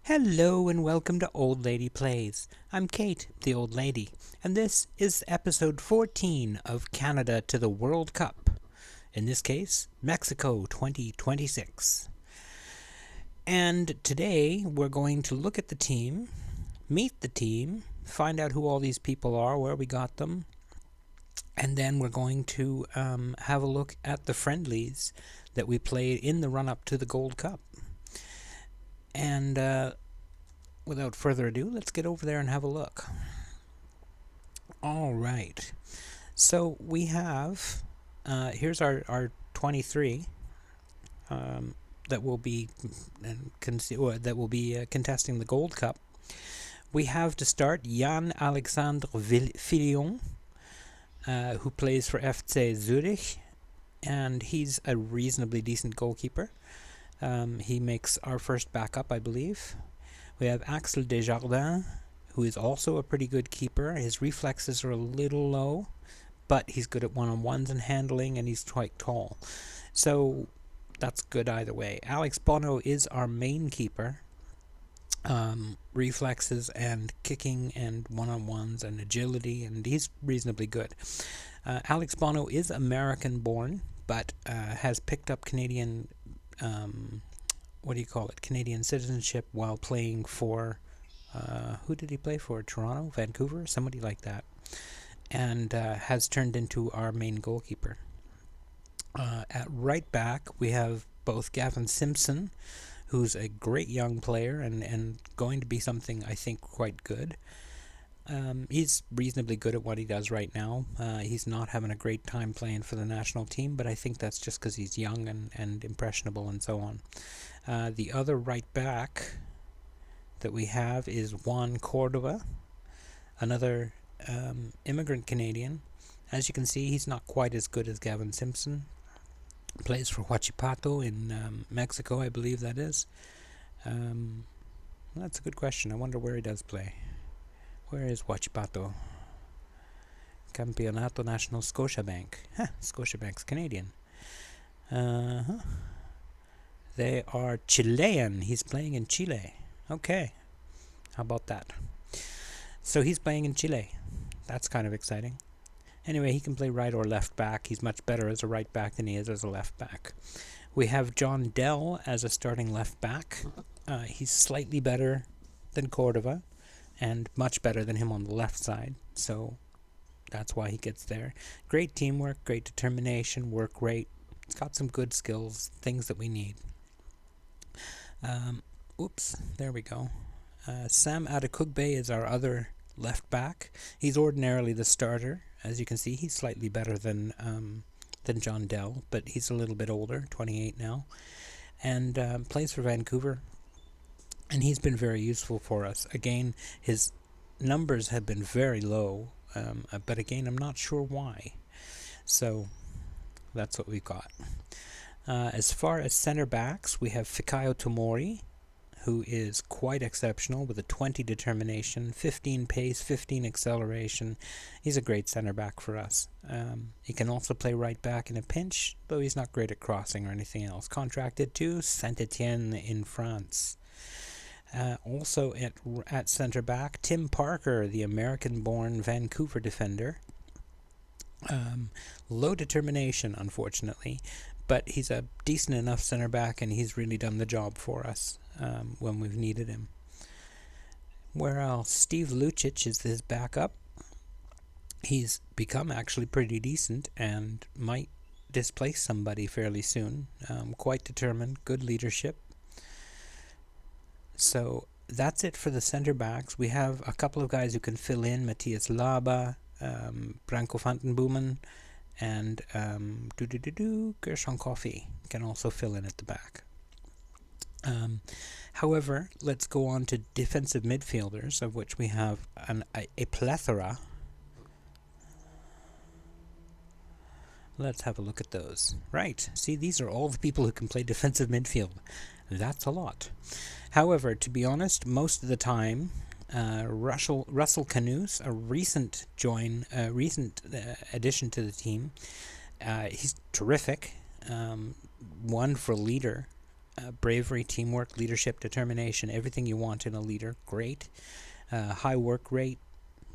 Hello and welcome to Old Lady Plays. I'm Kate, the Old Lady, and this is episode 14 of Canada to the World Cup. In this case, Mexico 2026. And today we're going to look at the team, meet the team, find out who all these people are, where we got them, and then we're going to have a look at the friendlies that we played in the run-up to the Gold Cup. And without further ado, let's get over there and have a look. All right. So we have, here's our 23 that will be contesting the Gold Cup. We have to start Jan-Alexandre Fillon, who plays for FC Zurich, and he's a reasonably decent goalkeeper. He makes our first backup, I believe. We have Axel Desjardins, who is also a pretty good keeper. His reflexes are a little low, but he's good at one-on-ones and handling, and he's quite tall. So that's good either way. Alex Bono is our main keeper. Reflexes and kicking and one-on-ones and agility, and he's reasonably good. Alex Bono is American-born, but has picked up Canadian Canadian citizenship while playing for, who did he play for? Toronto? Vancouver? Somebody like that. And has turned into our main goalkeeper. At right back, we have both Gavin Simpson, who's a great young player and going to be something, I think, quite good. He's reasonably good at what he does right now. He's not having a great time playing for the national team, but I think that's just because he's young and impressionable and so on. The other right back that we have is Juan Cordova, another immigrant Canadian. As you can see, he's not quite as good as Gavin Simpson. Plays for Huachipato in Mexico, I believe that is. That's a good question. I wonder where he does play. Where is Huachipato? Campeonato National Scotiabank. Scotiabank's Canadian. They are Chilean. He's playing in Chile. Okay. How about that? So he's playing in Chile. That's kind of exciting. Anyway, he can play right or left back. He's much better as a right back than he is as a left back. We have John Dell as a starting left back. He's slightly better than Cordova and much better than him on the left side. So that's why he gets there. Great teamwork, great determination, work rate. It's got some good skills, things that we need. There we go. Sam Adekugbe is our other left back. He's ordinarily the starter. As you can see, he's slightly better than John Dell, but he's a little bit older, 28 now, and plays for Vancouver. And he's been very useful for us. Again, his numbers have been very low, but again, I'm not sure why. So that's what we've got. As far as center backs, we have Fikayo Tomori, who is quite exceptional with a 20 determination, 15 pace, 15 acceleration. He's a great center back for us. He can also play right back in a pinch, though he's not great at crossing or anything else. Contracted to Saint-Etienne in France. Also at center back, Tim Parker, the American-born Vancouver defender. Low determination, unfortunately, but he's a decent enough center back, and he's really done the job for us when we've needed him. Where else? Steve Lucic is his backup. He's become actually pretty decent and might displace somebody fairly soon. Quite determined, good leadership. So that's it for the center backs. We have a couple of guys who can fill in. Matthias Laba, Branko Vandenboomen, and Gershon Coffey can also fill in at the back. However, let's go on to defensive midfielders, of which we have a plethora. Let's have a look at those. Right, see, these are all the people who can play defensive midfield. That's a lot. However, to be honest, most of the time, Russell Canoes, a recent addition to the team, he's terrific. One for leader, bravery, teamwork, leadership, determination, everything you want in a leader. Great. High work rate,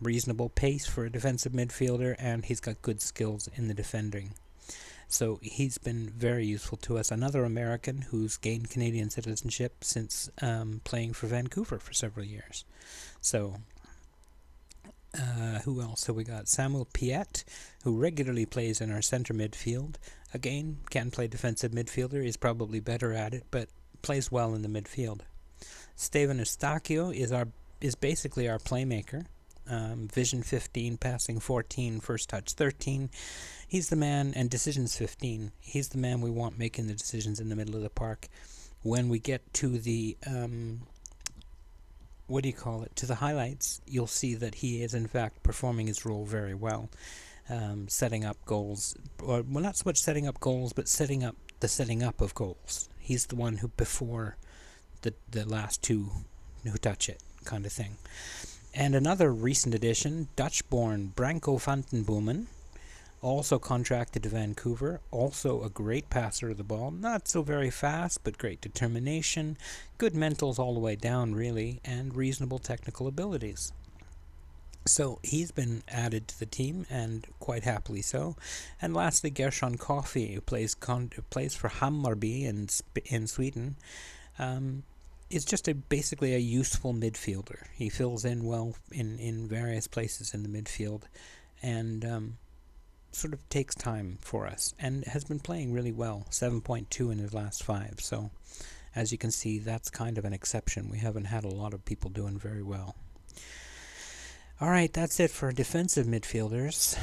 reasonable pace for a defensive midfielder, and he's got good skills in the defending. So he's been very useful to us. Another American who's gained Canadian citizenship since playing for Vancouver for several years. So who else? So we got Samuel Piette, who regularly plays in our centre midfield. Again, can play defensive midfielder. He's probably better at it, but plays well in the midfield. Steven Eustachio is basically our playmaker. Vision 15, passing 14, first touch 13. He's the man, and decisions 15. He's the man we want making the decisions in the middle of the park. When we get to the to the highlights, you'll see that he is in fact performing his role very well, setting up goals, or well, not so much setting up goals, but setting up of goals. He's the one who before the last two who touch it, kind of thing. And another recent addition, Dutch-born Branko van den Boomen, also contracted to Vancouver, also a great passer of the ball, not so very fast, but great determination, good mentals all the way down, really, and reasonable technical abilities. So he's been added to the team, and quite happily so. And lastly, Gershon Coffey, who plays for Hammarby in Sweden, is just basically a useful midfielder. He fills in well in various places in the midfield, and sort of takes time for us, and has been playing really well, 7.2 in his last 5. So as you can see, that's kind of an exception. We haven't had a lot of people doing very well. Alright, that's it for defensive midfielders.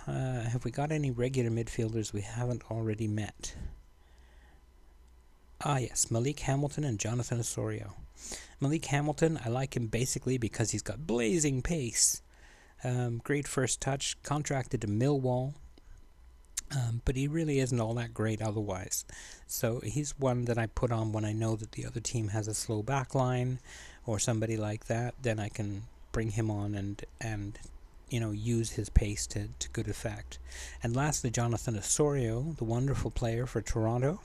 Have we got any regular midfielders we haven't already met? Ah yes, Malik Hamilton and Jonathan Osorio. Malik Hamilton, I like him basically because he's got blazing pace. Great first touch, contracted to Millwall, but he really isn't all that great otherwise. So he's one that I put on when I know that the other team has a slow back line or somebody like that. Then I can bring him on and use his pace to good effect. And lastly, Jonathan Osorio, the wonderful player for Toronto.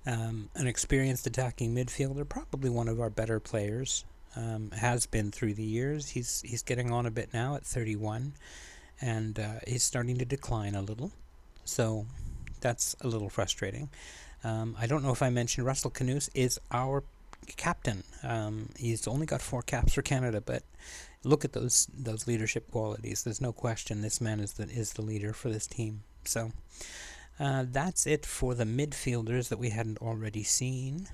An experienced attacking midfielder, probably one of our better players. Has been through the years. He's getting on a bit now at 31, and he's starting to decline a little. So that's a little frustrating. I don't know if I mentioned Russell Canoes is our captain. He's only got 4 caps for Canada, but look at those leadership qualities. There's no question this man is the leader for this team. So that's it for the midfielders that we hadn't already seen.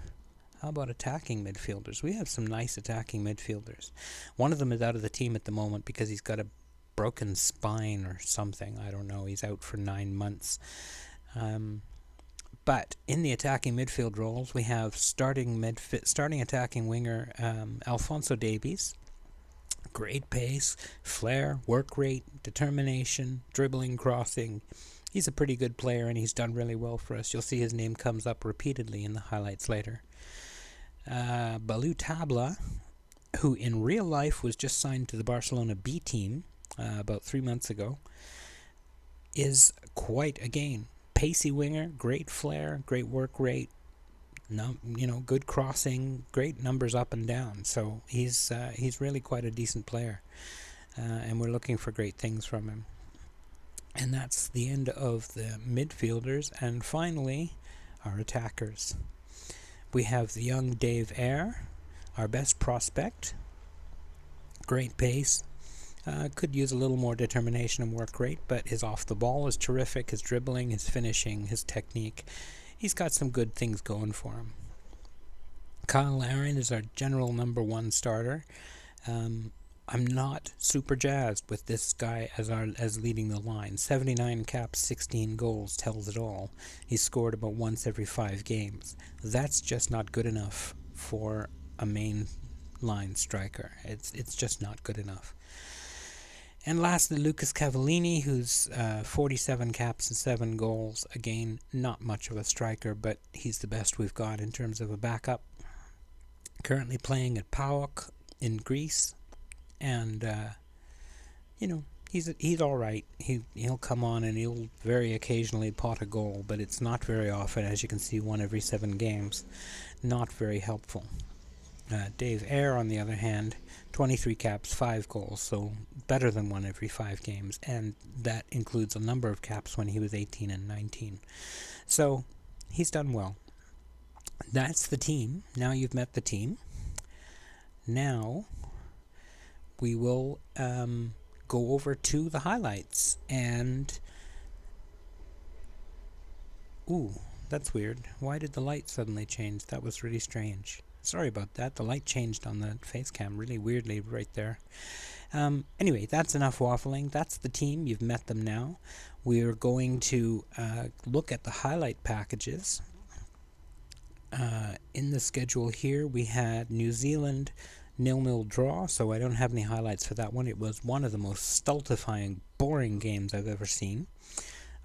How about attacking midfielders? We have some nice attacking midfielders. One of them is out of the team at the moment because he's got a broken spine or something. I don't know. He's out for 9 months. But in the attacking midfield roles, we have starting attacking winger Alphonso Davies. Great pace, flair, work rate, determination, dribbling, crossing. He's a pretty good player, and he's done really well for us. You'll see his name comes up repeatedly in the highlights later. Balou Tabla, who in real life was just signed to the Barcelona B team about 3 months ago, is quite, again, pacey winger, great flair, great work rate, good crossing, great numbers up and down. So he's really quite a decent player, and we're looking for great things from him. And that's the end of the midfielders. And finally, our attackers. We have the young Dave Eyre, our best prospect. Great pace. Could use a little more determination and work rate, but his off the ball is terrific. His dribbling, his finishing, his technique. He's got some good things going for him. Kyle Larin is our general number 1 starter. I'm not super jazzed with this guy as leading the line. 79 caps, 16 goals tells it all. He's scored about once every 5 games. That's just not good enough for a main line striker. It's just not good enough. And lastly, Lucas Cavallini, who's 47 caps and 7 goals. Again, not much of a striker, but he's the best we've got in terms of a backup. Currently playing at PAOK in Greece. And, he's all right. He'll come on and he'll very occasionally pot a goal, but it's not very often. As you can see, 1 every 7 games. Not very helpful. Dave Eyre, on the other hand, 23 caps, 5 goals, so better than 1 every 5 games, and that includes a number of caps when he was 18 and 19. So he's done well. That's the team. Now you've met the team. Now we will go over to the highlights. And ooh, that's weird. Why did the light suddenly change? That was really strange. Sorry about that. The light changed on the face cam really weirdly right there. Anyway, that's enough waffling. That's the team. You've met them now. We're going to look at the highlight packages. In the schedule here, we had New Zealand 0-0 draw, so I don't have any highlights for that one. It was one of the most stultifying, boring games I've ever seen.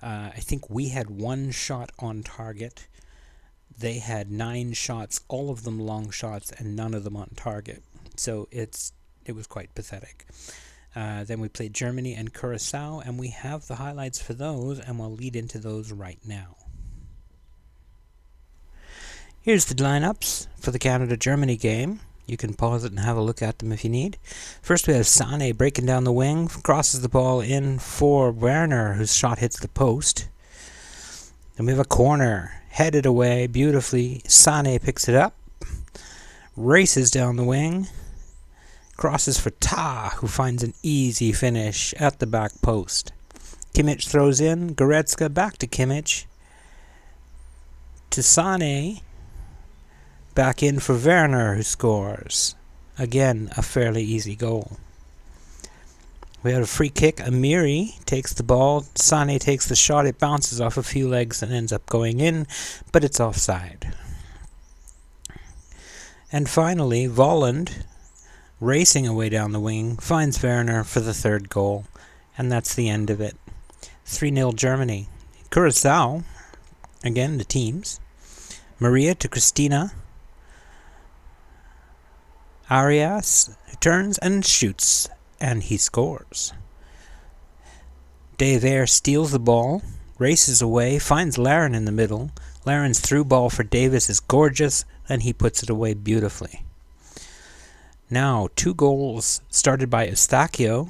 I think we had 1 shot on target. They had 9 shots, all of them long shots, and none of them on target. So it was quite pathetic. Then we played Germany and Curacao, and we have the highlights for those, and we'll lead into those right now. Here's the lineups for the Canada-Germany game. You can pause it and have a look at them if you need. First we have Sané breaking down the wing, crosses the ball in for Werner, whose shot hits the post. Then we have a corner, headed away beautifully. Sané picks it up, races down the wing, crosses for Ta, who finds an easy finish at the back post. Kimmich throws in, Goretzka back to Kimmich, to Sané, back in for Werner, who scores. Again, a fairly easy goal. We had a free kick. Amiri takes the ball. Sané takes the shot. It bounces off a few legs and ends up going in, but it's offside. And finally, Volland, racing away down the wing, finds Werner for the 3rd goal. And that's the end of it. 3-0 Germany. Curacao, again, the teams. Maria to Christina. Arias turns and shoots, and he scores. Dave Eyre steals the ball, races away, finds Larin in the middle. Larin's through ball for Davis is gorgeous, and he puts it away beautifully. Now, 2 goals started by Eustachio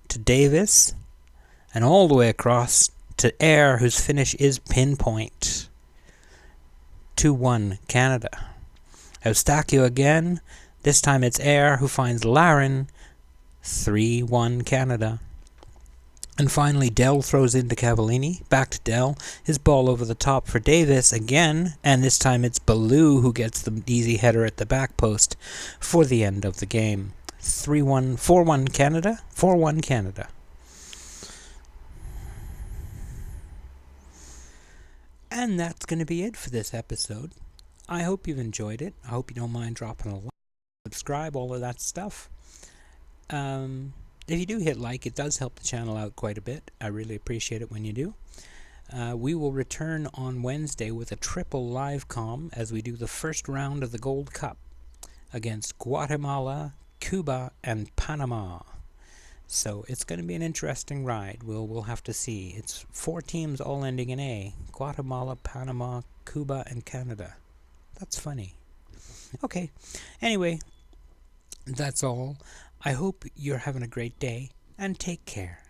to Davis, and all the way across to Eyre, whose finish is pinpoint. 2-1 Canada. Eustachio again. This time it's Eyre who finds Larin. 3-1 Canada. And finally Dell throws into Cavallini. Back to Dell. His ball over the top for Davis again. And this time it's Ballou who gets the easy header at the back post for the end of the game. 4-1 Canada. 4-1 Canada. And that's going to be it for this episode. I hope you've enjoyed it. I hope you don't mind dropping a like, subscribe, all of that stuff. If you do hit like, it does help the channel out quite a bit. I really appreciate it when you do. We will return on Wednesday with a triple live comm as we do the first round of the Gold Cup against Guatemala, Cuba, and Panama. So it's going to be an interesting ride. We'll have to see. It's 4 teams all ending in A. Guatemala, Panama, Cuba, and Canada. That's funny. Okay. Anyway, that's all. I hope you're having a great day, and take care.